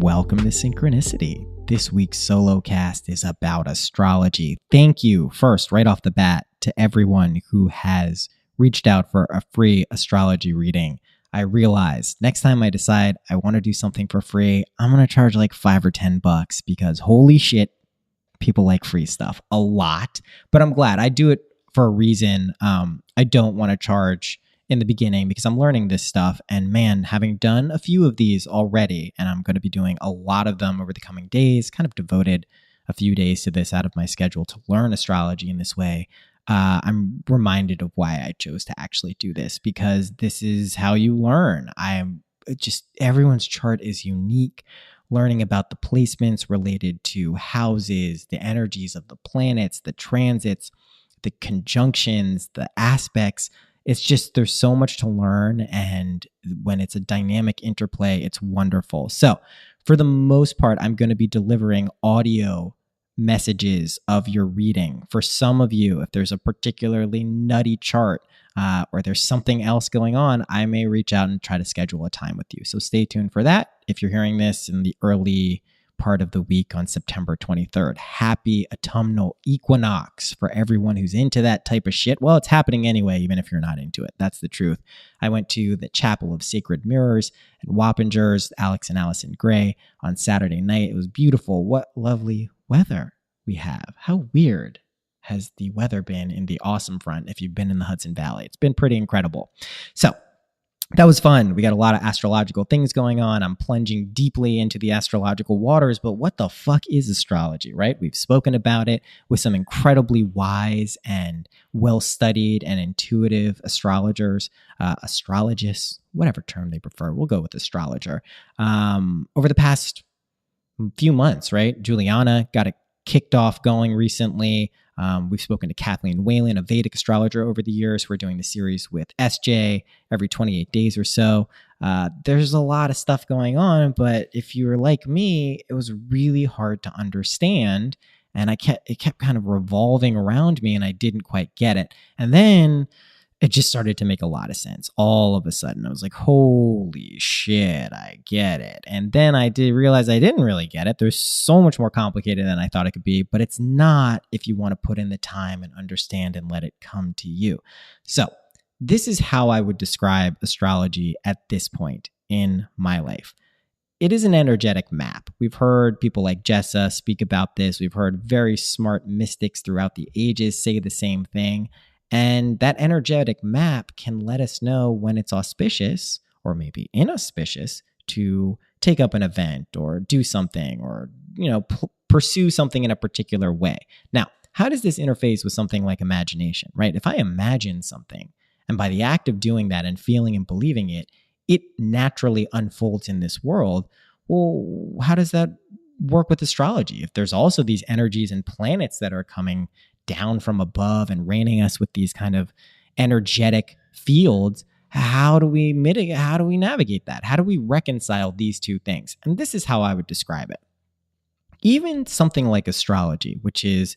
Welcome to Synchronicity. This week's solo cast is about astrology. Thank you, first, right off the bat, to everyone who has reached out for a free astrology reading. I realized next time I decide I want to do something for free, I'm going to charge like $5 or $10 because holy shit, people like free stuff a lot. But I'm glad I do it for a reason. I don't want to charge in the beginning because I'm learning this stuff, and man, having done a few of these already, and I'm going to be doing a lot of them over the coming days, kind of devoted a few days to this out of my schedule to learn astrology in this way. I'm reminded of why I chose to actually do this, because this is how you learn. Everyone's chart is unique. Learning about the placements related to houses, the energies of the planets, the transits, the conjunctions, the aspects. It's just, there's so much to learn. And when it's a dynamic interplay, it's wonderful. So for the most part, I'm going to be delivering audio messages of your reading. For some of you, if there's a particularly nutty chart or there's something else going on, I may reach out and try to schedule a time with you. So stay tuned for that. If you're hearing this in the early part of the week on September 23rd, happy autumnal equinox for everyone who's into that type of shit. Well, it's happening anyway, even if you're not into it. That's the truth. I went to the Chapel of Sacred Mirrors and Wappingers, Alex and Allison Gray, on Saturday night. It was beautiful. What lovely weather we have. How weird has the weather been in the awesome front if you've been in the Hudson Valley? It's been pretty incredible. So that was fun. We got a lot of astrological things going on. I'm plunging deeply into the astrological waters, but what the fuck is astrology, right? We've spoken about it with some incredibly wise and well-studied and intuitive astrologers, astrologists, whatever term they prefer. We'll go with astrologer. Over the past few months, right? Juliana got it kicked off going recently. We've spoken to Kathleen Whalen, a Vedic astrologer, over the years. We're doing the series with SJ every 28 days or so. There's a lot of stuff going on, but if you were like me, it was really hard to understand. And it kept kind of revolving around me, and I didn't quite get it. And then it just started to make a lot of sense. All of a sudden, I was like, holy shit, I get it. And then I did realize I didn't really get it. There's so much more complicated than I thought it could be, but it's not if you want to put in the time and understand and let it come to you. So this is how I would describe astrology at this point in my life. It is an energetic map. We've heard people like Jessa speak about this. We've heard very smart mystics throughout the ages say the same thing. And that energetic map can let us know when it's auspicious or maybe inauspicious to take up an event or do something or, pursue something in a particular way. Now, how does this interface with something like imagination, right? If I imagine something, and by the act of doing that and feeling and believing it, it naturally unfolds in this world. Well, how does that work with astrology? If there's also these energies and planets that are coming down from above and raining us with these kind of energetic fields, how do we mitigate? How do we navigate that? How do we reconcile these two things? And this is how I would describe it. Even something like astrology, which is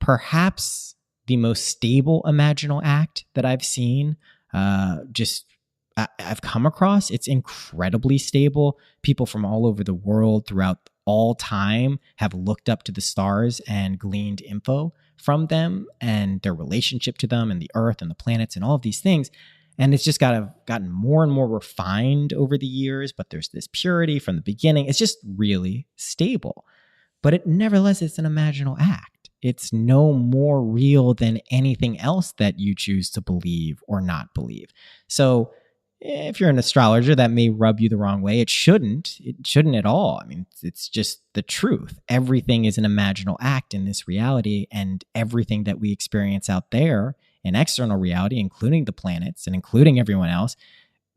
perhaps the most stable imaginal act that I've seen, I've come across. It's incredibly stable. People from all over the world throughout all time have looked up to the stars and gleaned info from them and their relationship to them and the earth and the planets and all of these things. And it's just gotten more and more refined over the years, but there's this purity from the beginning. It's just really stable. But nevertheless, it's an imaginal act. It's no more real than anything else that you choose to believe or not believe. So if you're an astrologer, that may rub you the wrong way. It shouldn't. It shouldn't at all. I mean, it's just the truth. Everything is an imaginal act in this reality, and everything that we experience out there in external reality, including the planets and including everyone else,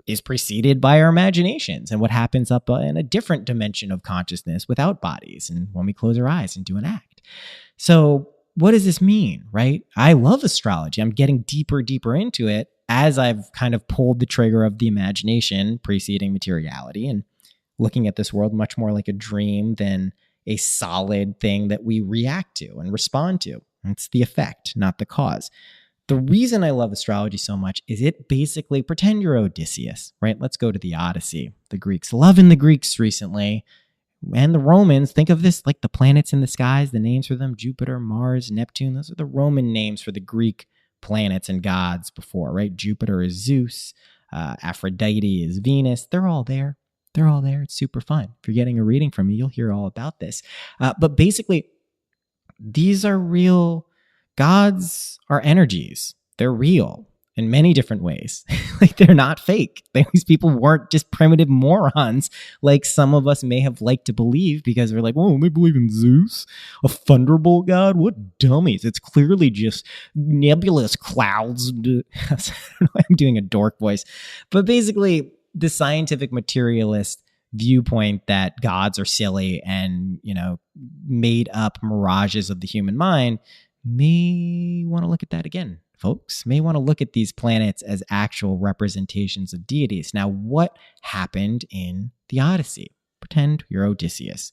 is preceded by our imaginations and what happens up in a different dimension of consciousness without bodies and when we close our eyes and do an act. So what does this mean, right? I love astrology. I'm getting deeper into it as I've kind of pulled the trigger of the imagination preceding materiality and looking at this world much more like a dream than a solid thing that we react to and respond to. It's the effect, not the cause. The reason I love astrology so much is it basically, pretend you're Odysseus, right? Let's go to the Odyssey. The Greeks, loving the Greeks recently. And the Romans, think of this like the planets in the skies, the names for them, Jupiter, Mars, Neptune. Those are the Roman names for the Greek planets and gods before, right? Jupiter is Zeus. Aphrodite is Venus. They're all there. They're all there. It's super fun. If you're getting a reading from me, you'll hear all about this. But basically, these are real. Gods are energies. They're real in many different ways. Like, they're not fake. These people weren't just primitive morons like some of us may have liked to believe, because we're like, oh, they believe in Zeus, a thunderbolt god? What dummies. It's clearly just nebulous clouds. I don't know, I'm doing a dork voice. But basically, the scientific materialist viewpoint that gods are silly and, made up mirages of the human mind may want to look at that again. Folks may want to look at these planets as actual representations of deities. Now, what happened in the Odyssey? Pretend you're Odysseus.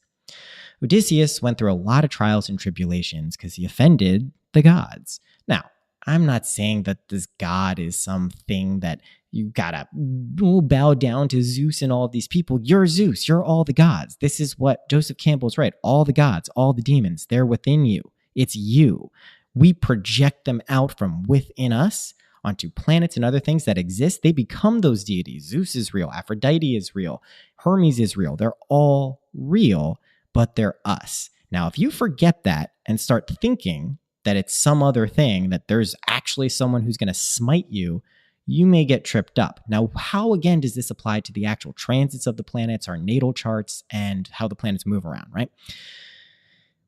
Odysseus went through a lot of trials and tribulations because he offended the gods. Now, I'm not saying that this god is something that you gotta bow down to Zeus and all of these people. You're Zeus. You're all the gods. This is what Joseph Campbell's right. All the gods, all the demons, they're within you. It's you. We project them out from within us onto planets and other things that exist. They become those deities. Zeus is real. Aphrodite is real. Hermes is real. They're all real, but they're us. Now, if you forget that and start thinking that it's some other thing, that there's actually someone who's going to smite you, you may get tripped up. Now, how, again, does this apply to the actual transits of the planets, our natal charts, and how the planets move around, right?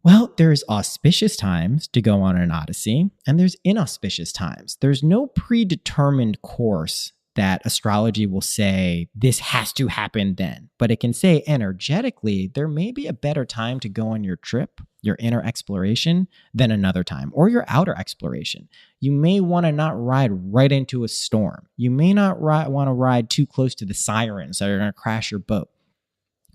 Well, there's auspicious times to go on an odyssey, and there's inauspicious times. There's no predetermined course that astrology will say, this has to happen then. But it can say energetically, there may be a better time to go on your trip, your inner exploration, than another time, or your outer exploration. You may want to not ride right into a storm. You may not want to ride too close to the sirens that are going to crash your boat.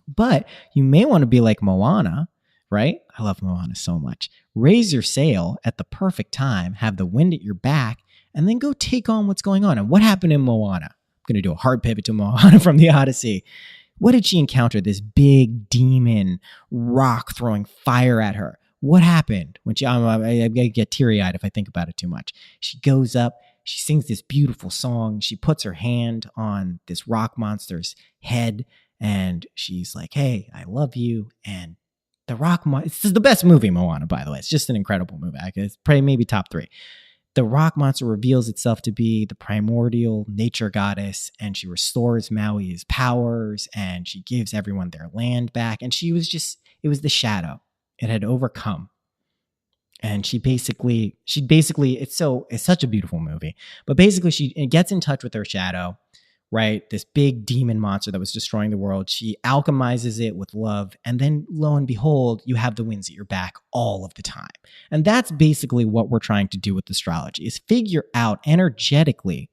But you may want to be like Moana, right? I love Moana so much. Raise your sail at the perfect time, have the wind at your back, and then go take on what's going on. And what happened in Moana? I'm going to do a hard pivot to Moana from the Odyssey. What did she encounter? This big demon rock throwing fire at her. What happened? When I get teary-eyed if I think about it too much. She goes up, she sings this beautiful song, she puts her hand on this rock monster's head, and she's like, hey, I love you, and the rock monster, this is the best movie, Moana, by the way. It's just an incredible movie. It's probably maybe top 3. The rock monster reveals itself to be the primordial nature goddess, and she restores Maui's powers, and she gives everyone their land back. And it was the shadow. It had overcome. And she basically, it's such a beautiful movie. But basically, she gets in touch with her shadow, right? This big demon monster that was destroying the world. She alchemizes it with love. And then lo and behold, you have the winds at your back all of the time. And that's basically what we're trying to do with astrology, is figure out energetically,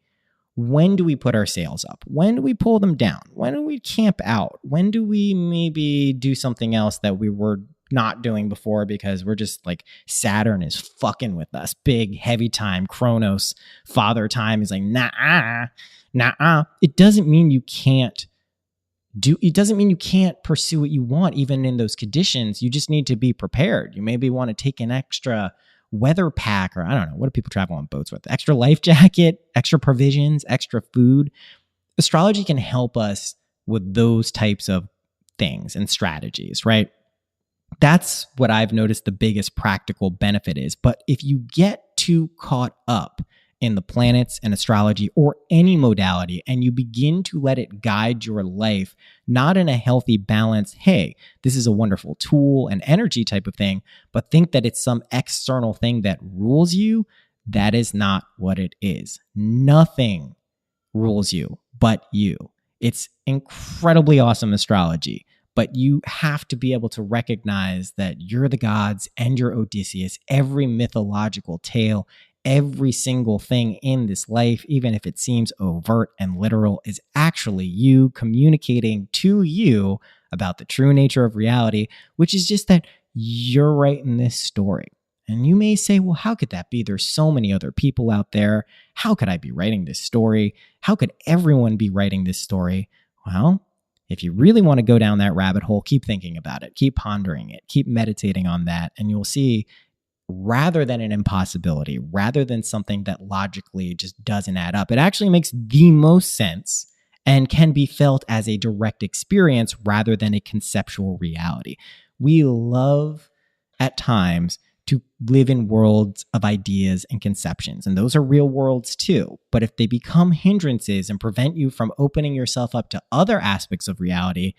when do we put our sails up? When do we pull them down? When do we camp out? When do we maybe do something else that we were not doing before because we're just like, Saturn is fucking with us. Big, heavy time, Chronos, father time is like, nah. It doesn't mean you can't pursue what you want, even in those conditions. You just need to be prepared. You maybe want to take an extra weather pack, or I don't know, what do people travel on boats with? Extra life jacket, extra provisions, extra food. Astrology can help us with those types of things and strategies, right? That's what I've noticed the biggest practical benefit is. But if you get too caught up in the planets and astrology or any modality, and you begin to let it guide your life, not in a healthy balance, hey, this is a wonderful tool and energy type of thing, but think that it's some external thing that rules you, that is not what it is. Nothing rules you but you. It's incredibly awesome astrology, but you have to be able to recognize that you're the gods and you're Odysseus. Every mythological tale, every single thing in this life, even if it seems overt and literal, is actually you communicating to you about the true nature of reality, which is just that you're writing this story. And you may say, well, how could that be? There's so many other people out there. How could I be writing this story? How could everyone be writing this story? Well, If you really want to go down that rabbit hole, keep thinking about it, keep pondering it, keep meditating on that, and you'll see, rather than an impossibility, rather than something that logically just doesn't add up, it actually makes the most sense and can be felt as a direct experience rather than a conceptual reality. We love at times to live in worlds of ideas and conceptions, and those are real worlds too. But if they become hindrances and prevent you from opening yourself up to other aspects of reality,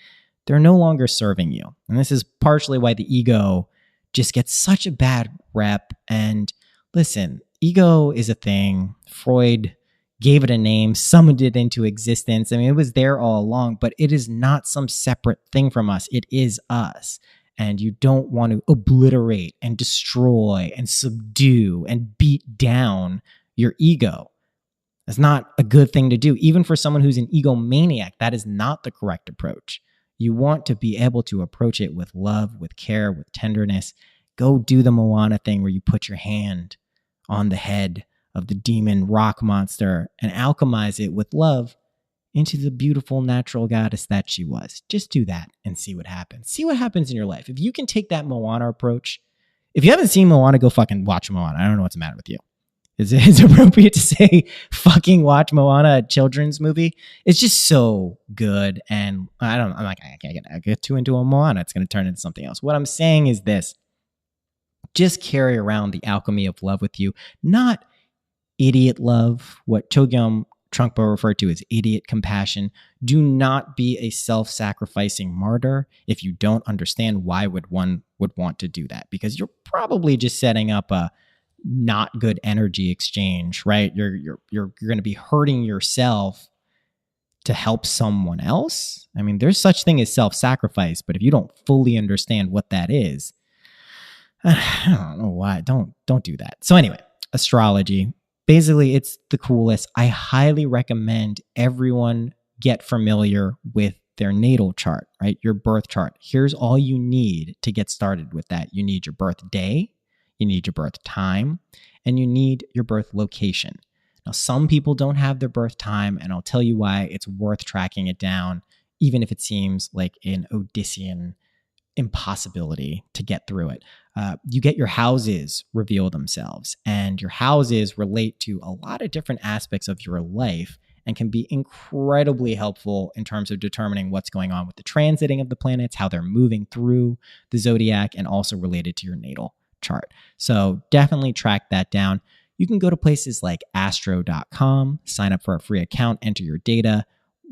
they're no longer serving you. And this is partially why the ego just gets such a bad rep. And listen, ego is a thing. Freud gave it a name, summoned it into existence. I mean, it was there all along, but it is not some separate thing from us. It is us. And you don't want to obliterate and destroy and subdue and beat down your ego. That's not a good thing to do. Even for someone who's an egomaniac, that is not the correct approach. You want to be able to approach it with love, with care, with tenderness. Go do the Moana thing where you put your hand on the head of the demon rock monster and alchemize it with love into the beautiful natural goddess that she was. Just do that and see what happens. See what happens in your life. If you can take that Moana approach, if you haven't seen Moana, go fucking watch Moana. I don't know what's the matter with you. Is it appropriate to say fucking watch Moana, a children's movie? It's just so good. And I can't get too into a Moana. It's going to turn into something else. What I'm saying is this. Just carry around the alchemy of love with you, not idiot love, what Chogyam Trungpa referred to as idiot compassion. Do not be a self-sacrificing martyr if you don't understand why one would want to do that, because you're probably just setting up a not good energy exchange, right? You're going to be hurting yourself to help someone else. I mean, there's such thing as self-sacrifice, but if you don't fully understand what that is, I don't know why. Don't do that. So anyway, astrology. Basically, it's the coolest. I highly recommend everyone get familiar with their natal chart, right? Your birth chart. Here's all you need to get started with that. You need your birthday, you need your birth time, and you need your birth location. Now, some people don't have their birth time, and I'll tell you why it's worth tracking it down, even if it seems like an Odyssean impossibility to get through it. You get your houses reveal themselves, and your houses relate to a lot of different aspects of your life and can be incredibly helpful in terms of determining what's going on with the transiting of the planets, how they're moving through the zodiac, and also related to your natal chart. So definitely track that down. You can go to places like astro.com, sign up for a free account, enter your data,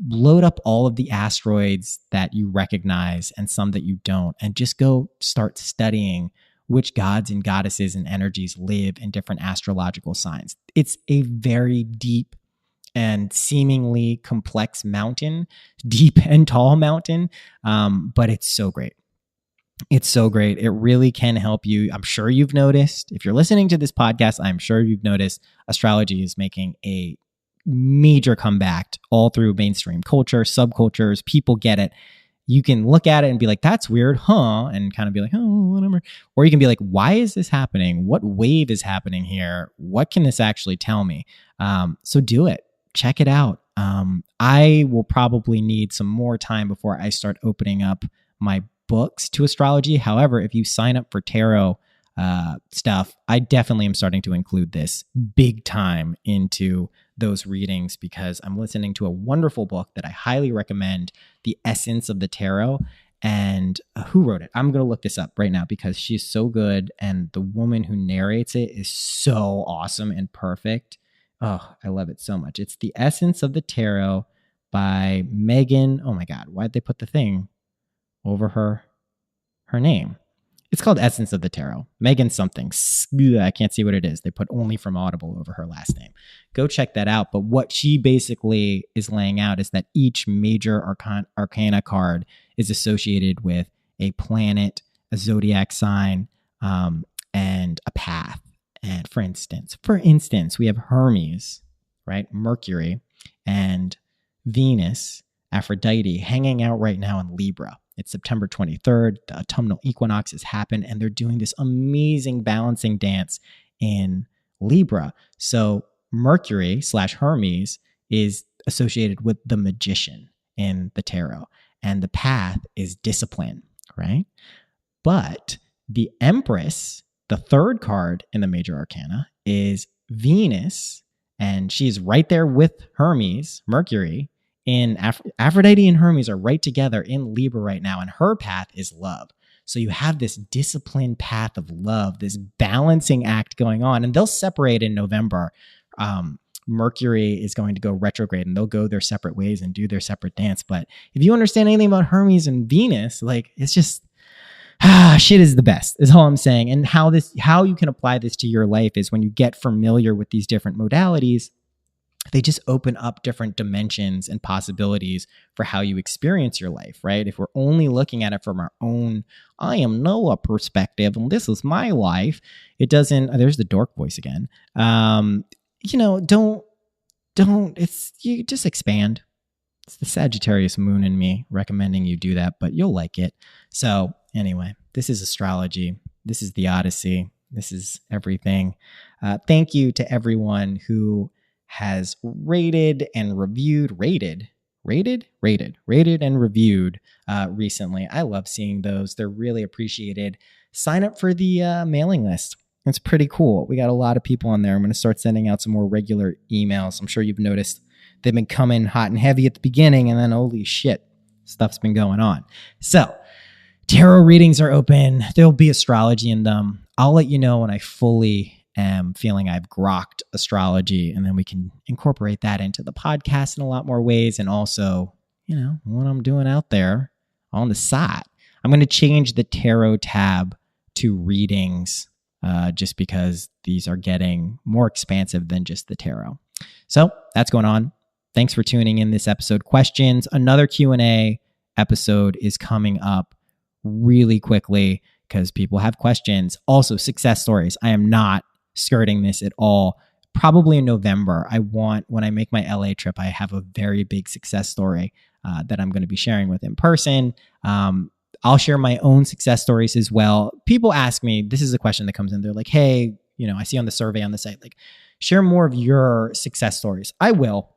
load up all of the asteroids that you recognize and some that you don't, and just go start studying which gods and goddesses and energies live in different astrological signs. It's a very deep and seemingly complex mountain, deep and tall mountain, but it's so great. It's so great. It really can help you. I'm sure you've noticed, if you're listening to this podcast, I'm sure you've noticed astrology is making a major comeback all through mainstream culture, subcultures. People get it. You can look at it and be like, that's weird, huh? And kind of be like, oh, whatever. Or you can be like, why is this happening? What wave is happening here? What can this actually tell me? So do it. Check it out. I will probably need some more time before I start opening up my books to astrology. However, if you sign up for tarot stuff, I definitely am starting to include this big time into those readings, because I'm listening to a wonderful book that I highly recommend, The Essence of the Tarot. And who wrote it? I'm going to look this up right now because she's so good. And the woman who narrates it is so awesome and perfect. Oh, I love it so much. It's The Essence of the Tarot by Megan. Oh my God. Why'd they put the thing over her name? It's called Essence of the Tarot. Megan something. I can't see what it is. They put only from Audible over her last name. Go check that out. But what she basically is laying out is that each major arcana card is associated with a planet, a zodiac sign, and a path. And for instance, we have Hermes, right? Mercury, and Venus, Aphrodite, hanging out right now in Libra. It's September 23rd. The autumnal equinox has happened, and they're doing this amazing balancing dance in Libra. So Mercury / Hermes is associated with the magician in the tarot. And the path is discipline, right? But the Empress, the third card in the major arcana, is Venus, and she's right there with Hermes, Mercury, in Aphrodite and Hermes are right together in Libra right now, and her path is love. So you have this disciplined path of love, this balancing act going on, and they'll separate in November. Mercury is going to go retrograde and they'll go their separate ways and do their separate dance. But if you understand anything about Hermes and Venus, like it's just, shit is the best is all I'm saying. And how you can apply this to your life is when you get familiar with these different modalities, they just open up different dimensions and possibilities for how you experience your life, right? If we're only looking at it from our own, I am Noah perspective, and this is my life, it doesn't, there's the dork voice again. You just expand. It's the Sagittarius moon in me recommending you do that, but you'll like it. So anyway, this is astrology. This is the Odyssey. This is everything. Thank you to everyone who has rated and reviewed recently. I love seeing those. They're really appreciated. Sign up for the mailing list. It's pretty cool. We got a lot of people on there. I'm going to start sending out some more regular emails. I'm sure you've noticed they've been coming hot and heavy at the beginning, and then holy shit, stuff's been going on. So tarot readings are open. There'll be astrology in them. I'll let you know when I fully am feeling I've grokked astrology, and then we can incorporate that into the podcast in a lot more ways. And also, what I'm doing out there on the side. I'm going to change the tarot tab to readings just because these are getting more expansive than just the tarot. So that's going on. Thanks for tuning in this episode. Questions, another Q&A episode is coming up really quickly because people have questions. Also, success stories. I am not skirting this at all. Probably in November, when I make my LA trip, I have a very big success story that I'm going to be sharing with in person. I'll share my own success stories as well. People ask me, this is a question that comes in. They're like, hey, I see on the survey on the site, like, share more of your success stories. I will.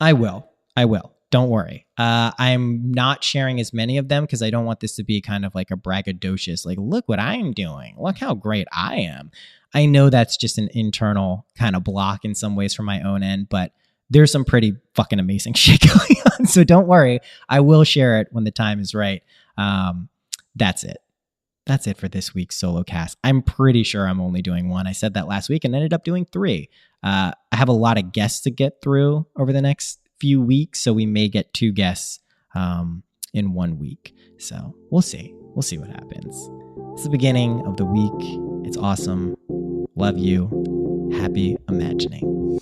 Don't worry. I'm not sharing as many of them because I don't want this to be kind of like a braggadocious, like, look what I'm doing. Look how great I am. I know that's just an internal kind of block in some ways from my own end, but there's some pretty fucking amazing shit going on. So don't worry. I will share it when the time is right. That's it. That's it for this week's solo cast. I'm pretty sure I'm only doing one. I said that last week and ended up doing 3. I have a lot of guests to get through over the next few weeks, so we may get 2 guests in 1 week. So we'll see. We'll see what happens. It's the beginning of the week. It's awesome. Love you. Happy imagining.